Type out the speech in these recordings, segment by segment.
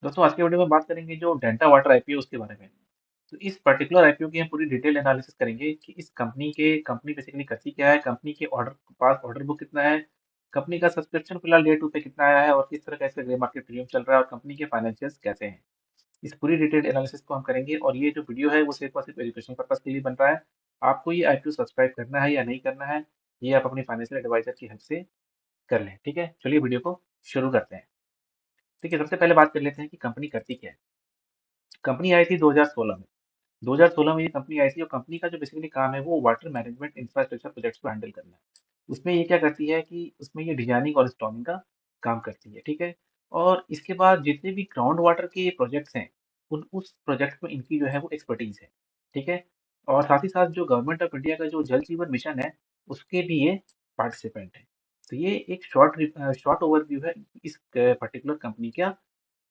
दोस्तों आज की वीडियो में बात करेंगे जो डेल्टा वाटर आईपीओ उसके बारे में। तो इस पर्टिकुलर आईपीओ की हम पूरी डिटेल एनालिसिस करेंगे कि इस कंपनी बेसिकली करती क्या है, कंपनी के पास ऑर्डर बुक कितना है, कंपनी का सब्सक्रिप्शन फिलहाल डे टू पे कितना आया है और किस तरह का इसका ग्रे मार्केट प्रीमियम चल रहा है और कंपनी के फाइनेंशियल्स कैसे हैं। इस पूरी डिटेल एनालिसिस को हम करेंगे और ये जो वीडियो है वो सिर्फ और सिर्फ एजुकेशन पर्पज के लिए बन रहा है। आपको ये आईपीओ सब्सक्राइब करना है या नहीं करना है, ये आप अपनी फाइनेंशियल एडवाइजर की हेल्प से कर लें। ठीक है, चलिए वीडियो को शुरू करते हैं। ठीक है, सबसे पहले बात कर लेते हैं कि कंपनी करती क्या है। कंपनी आई थी 2016 में। 2016 में ये कंपनी आई थी और कंपनी का जो बेसिकली काम है वो वाटर मैनेजमेंट इंफ्रास्ट्रक्चर प्रोजेक्ट्स को हैंडल करना है। उसमें ये क्या करती है कि उसमें ये डिजाइनिंग और इंस्टॉलिंग का काम करती है, ठीक है। और इसके बाद जितने भी ग्राउंड वाटर के प्रोजेक्ट्स हैं उन उस प्रोजेक्ट में इनकी जो है वो एक्सपर्टीज है, ठीक है। और साथ ही साथ जो गवर्नमेंट ऑफ इंडिया का जो जल जीवन मिशन है उसके भी ये पार्टिसिपेंट है। तो ये एक शॉर्ट ओवरव्यू है इस पर्टिकुलर कंपनी का,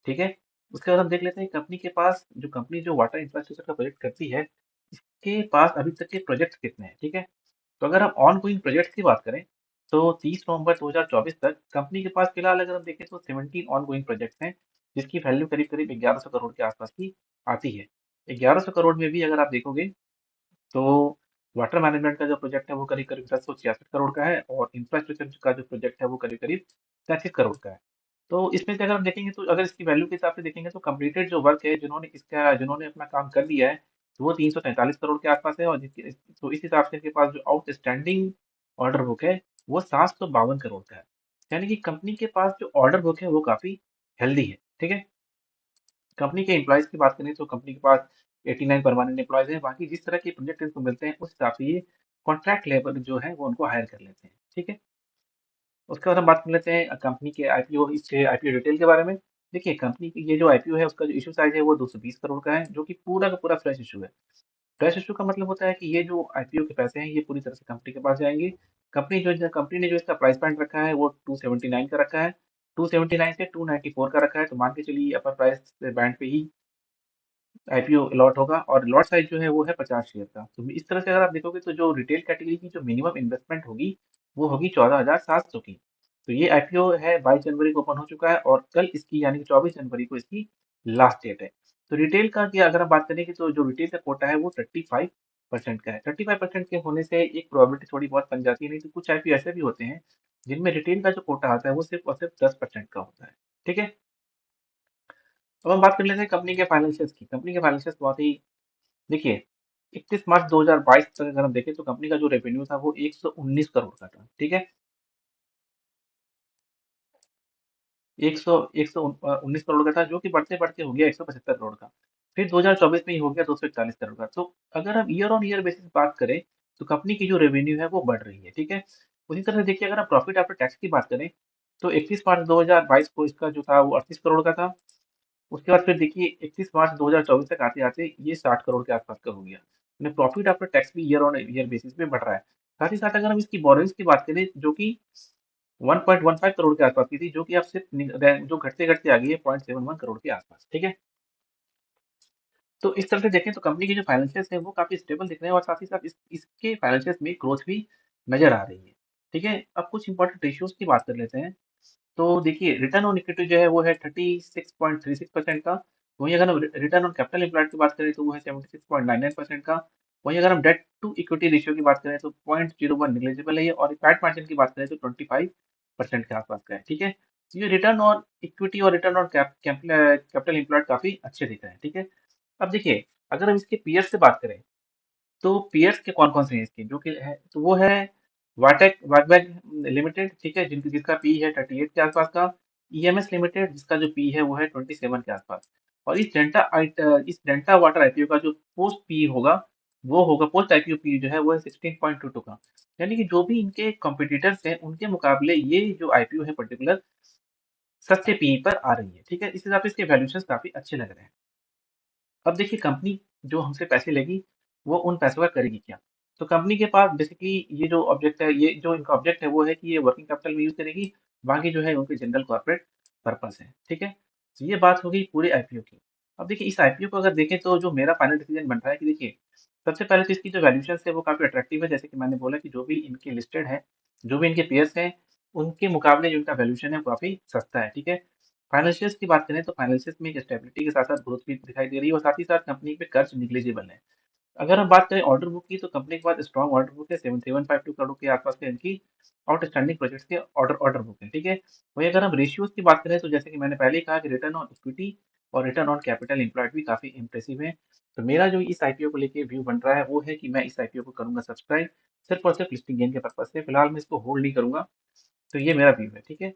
ठीक है। उसके बाद हम देख लेते हैं कंपनी के पास जो वाटर इंफ्रास्ट्रक्चर का प्रोजेक्ट करती है, इसके पास अभी तक के प्रोजेक्ट कितने हैं, ठीक है। तो अगर हम ऑन गोइंग प्रोजेक्ट की बात करें तो 30 नवंबर 2024 तक कंपनी के पास फिलहाल अगर हम देखें तो 17 ऑन गोइंग प्रोजेक्ट हैं, जिसकी वैल्यू करीब करीब 1100 करोड़ के आसपास की आती है। 1100 करोड़ में भी अगर आप देखोगे तो वाटर मैनेजमेंट का जो प्रोजेक्ट है वो करीब करीब 1066 करोड़ का है और इंफ्रास्ट्रक्चर का जो प्रोजेक्ट है वो करीब करीब 33 करोड़ का है। तो इसमें से अगर हम देखेंगे तो अगर इसकी वैल्यू के हिसाब से देखेंगे तो कंप्लीटेड जो वर्क है जिन्होंने अपना काम कर लिया है तो वो 343 करोड़ के आसपास है और तो इस हिसाब से इनके पास जो आउटस्टैंडिंग ऑर्डर बुक है वो 752 करोड़ का है। यानी कि कंपनी के पास जो ऑर्डर बुक है वो काफी हेल्दी है, ठीक है। कंपनी के एम्प्लॉयज की बात करें तो कंपनी के पास 89 परमानेंट एम्प्लॉयज हैं। बाकी जिस तरह के प्रोजेक्ट इनको मिलते हैं उस हिसाब से ये कॉन्ट्रैक्ट लेबर जो है वो उनको हायर कर लेते हैं, ठीक है। उसके बाद हम बात कर लेते हैं कंपनी के आईपीओ इसके आईपीओ डिटेल के बारे में। देखिए कंपनी की ये जो आईपीओ है उसका जो इशू साइज है वो 220 करोड़ का है, जो कि पूरा का पूरा फ्रेश इशू है। फ्रेश इशू का मतलब होता है कि ये जो आईपीओ के पैसे हैं ये पूरी तरह से कंपनी के पास जाएंगे। कंपनी ने जो इसका प्राइस पॉइंट रखा है वो 279 का रखा है। 279 से 294 का रखा है, तो मान के चलिए अपर प्राइस बैंड पे ही आईपीओ अलॉट होगा और लॉट साइज जो है वो है 50 शेयर का। तो इस तरह से अगर आप देखोगे तो जो रिटेल कैटेगरी की जो मिनिमम इन्वेस्टमेंट होगी वो होगी 14,700 की। तो ये आईपीओ है 22 जनवरी को ओपन हो चुका है और कल इसकी यानी कि 24 जनवरी को इसकी लास्ट डेट है। तो रिटेल का की अगर हम बात करें कि तो जो रिटेल का कोटा है वो 35% का है। 35% के होने से एक प्रोबेबिलिटी थोड़ी बहुत बन जाती है, नहीं तो कुछ आईपीओ ऐसे भी होते हैं जिनमें रिटेल का जो कोटा आता है वो सिर्फ और सिर्फ 10% का होता है, ठीक है। अब हम बात कर लेते हैं कंपनी के फाइनेंशियल्स की। कंपनी के फाइनेंशियल्स बहुत ही, देखिए 31 मार्च 2022 तक अगर हम देखें तो कंपनी का जो रेवेन्यू था वो 119 करोड़ का था, ठीक है। 119 करोड़ का था जो कि बढ़ते बढ़ते हो गया 175 करोड़ का। फिर 2024 में ये हो गया 241 करोड़ का। तो अगर हम ईयर ऑन ईयर बेसिस बात करें तो कंपनी की जो रेवेन्यू है वो बढ़ रही है, ठीक है। उसी तरह से देखिए अगर हम प्रॉफिट आफ्टर टैक्स की बात करें तो 31 मार्च 2022 को इसका जो था वो 38 करोड़ का था। उसके बाद फिर देखिए 31 मार्च 2024 तक आते-आते ये 60 करोड़ के आसपास का हो गया। यानी प्रॉफिट आफ्टर टैक्स भी ईयर ऑन ईयर बेसिस पे बढ़ रहा है। साथ ही साथ अगर हम इसकी बोरोइंग्स की बात करें जो कि 1.15 करोड़ के आसपास की थी, जो कि अब सिर्फ जो घटते-घटते आ गई है 0.71 करोड़ के आसपास, ठीक है। तो इस तरह से देखें तो कंपनी के जो फाइनेंशियल्स हैं वो काफी स्टेबल दिख रहे हैं और साथ ही साथ इसके फाइनेंशियल्स में ग्रोथ भी नजर आ रही है, ठीक है। अब कुछ इंपॉर्टेंट रेशियोज की बात कर लेते हैं। तो देखिए रिटर्न ऑन इक्विटी जो है वो है 36.36% का। वहीं अगर हम रिटर्न ऑन कैपिटल एम्प्लॉयड की बात करें तो वो है 76.99% का। वहीं अगर हम डेट टू इक्विटी रेशियो की बात करें तो 0.01 निगलिजिबल है ये, और पैट मार्जिन की बात करें तो 25% के आसपास का है, ठीक है। तो ये रिटर्न ऑन इक्विटी और रिटर्न ऑन कैपिटल एम्प्लॉयड काफी अच्छे दिख रहे हैं, ठीक है। अब देखिए अगर हम इसके पीएस से बात करें तो पीएस के कौन कौन से हैं इसके जो कि है तो वो है वाटेक वाटवैग लिमिटेड, ठीक है, जिसका पी है 38 के आसपास का। ईएमएस लिमिटेड जिसका जो पी है वो है 27 के आसपास। और इस डेल्टा वाटर आईपीओ का जो पोस्ट पी होगा वो होगा पोस्ट आईपीओ पी जो है वो है 16.22 का। यानी कि जो भी इनके कॉम्पिटिटर्स हैं उनके मुकाबले ये जो आईपीओ है पर्टिकुलर सस्ते पी पर आ रही है, ठीक है। इस हिसाब से इसके वैल्यूएशन काफी अच्छे लग रहे हैं। अब देखिए कंपनी जो हमसे पैसे लेगी वो उन पैसों का करेगी क्या। तो कंपनी के पास बेसिकली ये जो इनका ऑब्जेक्ट है वो है कि ये वर्किंग कैपिटल में यूज करेगी। बाकी जो है उनके जनरल कॉर्पोरेट पर्पस है, ठीक है। तो ये बात हो गई पूरे आईपीओ की। अब देखिए इस आईपीओ को अगर देखें तो जो मेरा फाइनल डिसीजन बन रहा है कि देखिए सबसे पहले तो इसकी जो वैल्यूएशन है वो काफी अट्रैक्टिव है। जैसे कि मैंने बोला कि जो भी इनके लिस्टेड है, जो भी इनके पेयर्स हैं, उनके मुकाबले जो इनका वैल्यूएशन है वो काफी सस्ता है, ठीक है। फाइनेंशियल्स की बात करें तो फाइनेंशियल्स में एक स्टेबिलिटी के साथ-साथ ग्रोथ भी दिखाई दे रही है और साथ ही साथ कंपनी पे कर्ज नेग्लिजिबल है। अगर हम बात करें ऑर्डर बुक की तो कंपनी के पास स्ट्रॉन्ग ऑर्डर बुक है 7752 करोड़ के आसपास के इनकी आउटस्टैंडिंग प्रोजेक्ट्स के ऑर्डर ऑर्डर बुक है, ठीक है? वहीं अगर हम रेशियोज़ की बात करें तो जैसे कि मैंने पहले ही कहा कि रिटर्न ऑन इक्विटी और रिटर्न ऑन कैपिटल एम्प्लॉयड भी काफ़ी इम्प्रेसिव है। तो मेरा जो इस आईपीओ को लेके व्यू बन रहा है वो है कि मैं इस आईपीओ को करूँगा सब्सक्राइब सिर्फ़ और सिर्फ़ लिस्टिंग गेन के पर्पज़ से। फिलहाल मैं इसको होल्ड नहीं करूँगा। तो ये मेरा व्यू है, ठीक है?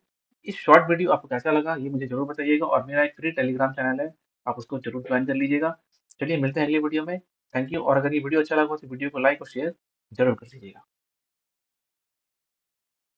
इस शॉर्ट वीडियो आपको कैसा लगा ये मुझे ज़रूर बताइएगा और मेरा एक फ्री टेलीग्राम चैनल है, आप उसको ज़रूर ज्वाइन कर लीजिएगा। चलिए मिलते हैं अगली वीडियो में। थैंक यू और अगर ये वीडियो अच्छा लगा हो तो वीडियो को लाइक और शेयर ज़रूर कर दीजिएगा।